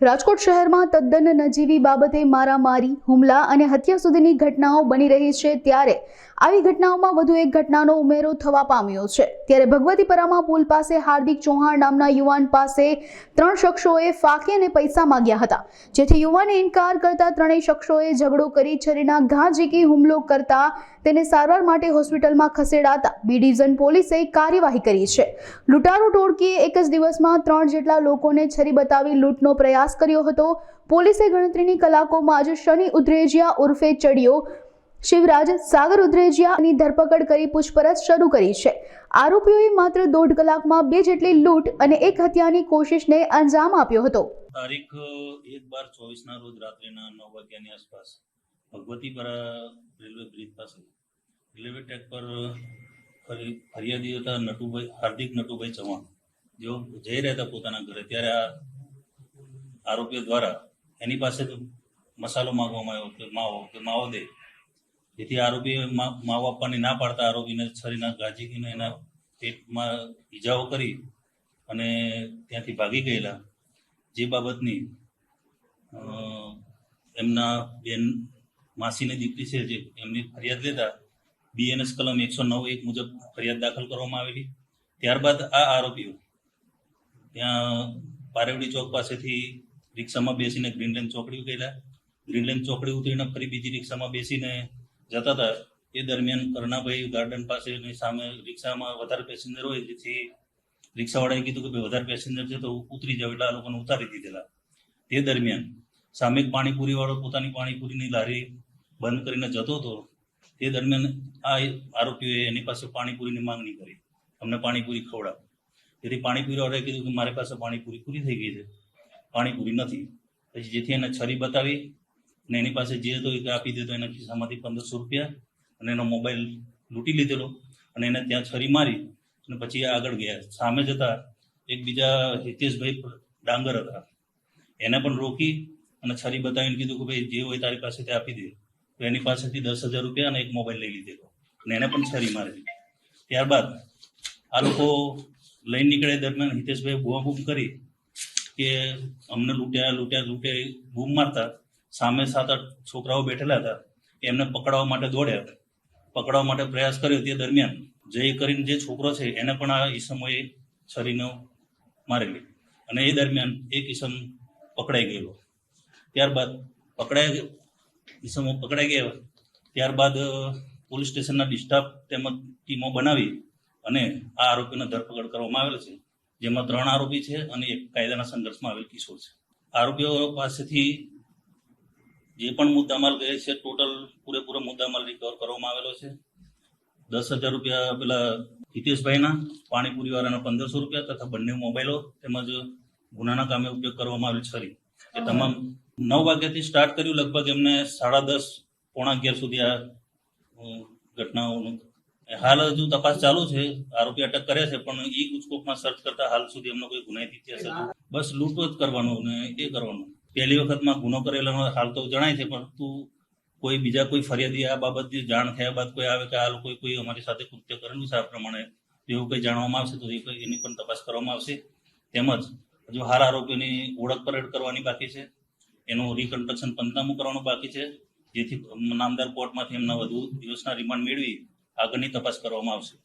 રાજકોટ શહેરમાં તદ્દન નજીવી બાબતે મારામારી, હુમલા અને હત્યા સુધીની ઘટનાઓ બની રહી છે ત્યારે આવી ઘટનાઓમાં વધુ એક ઘટનાનો ઉમેરો થવા પામ્યો છે। ત્યારે ભગવતીપરામાં પુલ પાસે હાર્દિક ચૌહાણ નામના યુવાન પાસે 3 શખ્સોએ ફાંકી અને પૈસા માંગ્યા હતા, જેથી યુવાને ઇનકાર કરતા ત્રણેય શખ્સોએ ઝઘડો કરી છરીના ઘા ઝીકી હુમલો કરતા તેને સારવાર માટે હોસ્પિટલમાં ખસેડાતા બી ડિવિઝન પોલીસે કાર્યવાહી કરી છે। લૂંટારૂ ટોળકીએ એક જ દિવસમાં 3 જેટલા લોકોને છરી બતાવી લૂંટનો પ્રયાસ કર્યો હતો। પોલીસે ગણતરીની કલાકોમાં જ શનિ ઉદ્રેજિયા ઉર્ફે ચડિયો, શિવરાજ સાગર ઉદ્રેજિયાની ધરપકડ કરી પૂછપરછ શરૂ કરી છે। આરોપીઓએ માત્ર 1.5 કલાકમાં 2 જેટલી લૂંટ અને એક હત્યાની કોશિશને અંજામ આપ્યો હતો। તારીખ 1/12/24 ના રોજ રાત્રિના 9 વાગ્યાની આસપાસ ભગવતીપરા રેલવે બ્રિજ પાસે રેલવે ટ્રેક પર ફરિયાદી હતા હાર્દિક નટુભાઈ ચૌહાણ, જેઓ જઈ રહ્યા હતા પોતાના ઘરે, ત્યારે આ આરોપીઓ દ્વારા એની પાસે મસાલો માંગવામાં આવ્યો કે માવો દે, જેથી આરોપીએ માવો આપવાની ના પાડતા આરોપીને છરીના ઘા ઝીકીને એના પેટમાં ઈજાઓ કરી અને ત્યાંથી ભાગી ગયેલા। જે બાબતની એમના બેન માસીની દીકરી છે જે એમની ફરિયાદ લેતા BNS કલમ 109(1) મુજબ ફરિયાદ દાખલ કરવામાં આવેલી। ત્યારબાદ આ આરોપીઓ ત્યાં પારેવડી ચોક પાસેથી રિક્ષામાં બેસીને ગ્રીનલેન્ડ ચોકડી ગયેલા। ગ્રીનલેન્ડ ચોકડી ઉતરીને ફરી બીજી રિક્ષામાં બેસીને જતા હતા। એ દરમિયાન કરણાભાઈ ગાર્ડન પાસેની સામે રિક્ષામાં વધારે પેસેન્જર હોય, જેથી રિક્ષાવાળાએ કીધું કે ભાઈ વધારે પેસેન્જર છે તો ઉતરી જાવ, એટલે આ લોકોને ઉતારી દીધેલા। તે દરમિયાન સામે એક પાણીપુરીવાળો પોતાની પાણીપુરીની લારી બંધ કરીને જતો હતો। તે દરમિયાન આ આરોપીઓએ એની પાસે પાણીપુરીની માંગણી કરી, અમને પાણીપુરી ખવડાવ। જેથી પાણીપુરીવાળાએ કીધું કે મારી પાસે પાણીપુરી પૂરી થઈ ગઈ છે, પાણીપુરી નથી। પછી જેથી એને છરી બતાવી અને એની પાસે જે હતો એ આપી દીધો। એના ખિસ્સામાંથી 1500 રૂપિયા અને એનો મોબાઈલ લૂંટી લીધેલો અને એને ત્યાં છરી મારી અને પછી આગળ ગયા। સામે જતા એક બીજા હિતેશભાઈ ડાંગર હતા, એને પણ રોકી અને છરી બતાવીને કીધું કે ભાઈ જે હોય તારી પાસે તે આપી દે। તો એની પાસેથી 10,000 રૂપિયા અને એક મોબાઈલ લઈ લીધેલો અને એને પણ છરી મારી। ત્યારબાદ આ લોકો લઈને નીકળે દરમિયાન હિતેશભાઈ બૂમ કરી કે અમને લૂંટે બૂમ મારતા સામે 7-8 છોકરાઓ બેઠેલા હતા, એમને પકડવા માટે દોડ્યા, પકડવા માટે પ્રયાસ કર્યો। તે દરમિયાન જય કરીને જે છોકરો છે એને પણ આ ઈસમોએ છરીનો મારેલી અને એ દરમિયાન એક ઈસમ પકડાઈ ગયેલો। ત્યારબાદ ઈસમો પકડાઈ ગયા ત્યારબાદ પોલીસ સ્ટેશનના ડિસ્ટાફ તેમજ ટીમો બનાવી અને આ આરોપીને ધરપકડ કરવામાં આવેલ છે, જેમાં 3 આરોપી છે અને એક કાયદાના સંઘર્ષમાં આવેલ કિશોર છે। આરોપીઓ પાસેથી જે પણ મુદ્દામાલ ગયે છે ટોટલ પૂરેપૂરો મુદ્દામાલ રિકવર કરવામાં આવેલો છે। 10,000 રૂપિયા પેલા હિતેશભાઈના, પાણીપુરીવાળાના 1500 રૂપિયા તથા બંને મોબાઈલો તેમજ ગુનાના કામે ઉપયોગ કરવામાં આવેલ છરી, એ તમામ 9 વાગ્યાથી સ્ટાર્ટ કર્યું, લગભગ એમને 10:30 પોણા 11 સુધી આ ઘટનાઓનું હાલ હજુ તપાસ ચાલુ છે। આરોપી અટક કર્યા છે પણ ઈ ગુજકોપમાં સર્ચ કરતા હાલ સુધી એમનો કોઈ ગુનાહિત ઇતિહાસ હતો। બસ લૂંટો જ કરવાનું ને એ કરવાનું। પહેલી વખતમાં ગુનો કરેલો હાલ તો જણાય છે, પરંતુ કોઈ બીજા કોઈ ફરિયાદી આ બાબતની જાણ થયા બાદ કોઈ આવે કે આ લોકોએ કોઈ અમારી સાથે કૃત્ય કરેલું છે આ પ્રમાણે, એવું કંઈ જાણવામાં આવશે તો એની પણ તપાસ કરવામાં આવશે। તેમજ હજુ હાલ આરોપીઓની ઓળખ પરેડ કરવાની બાકી છે, એનું રિકન્સ્ટ્રક્શન પંચનામું કરવાનું બાકી છે, જેથી નામદાર કોર્ટમાંથી એમના વધુ દિવસના રિમાન્ડ મેળવી આગળની તપાસ કરવામાં આવશે।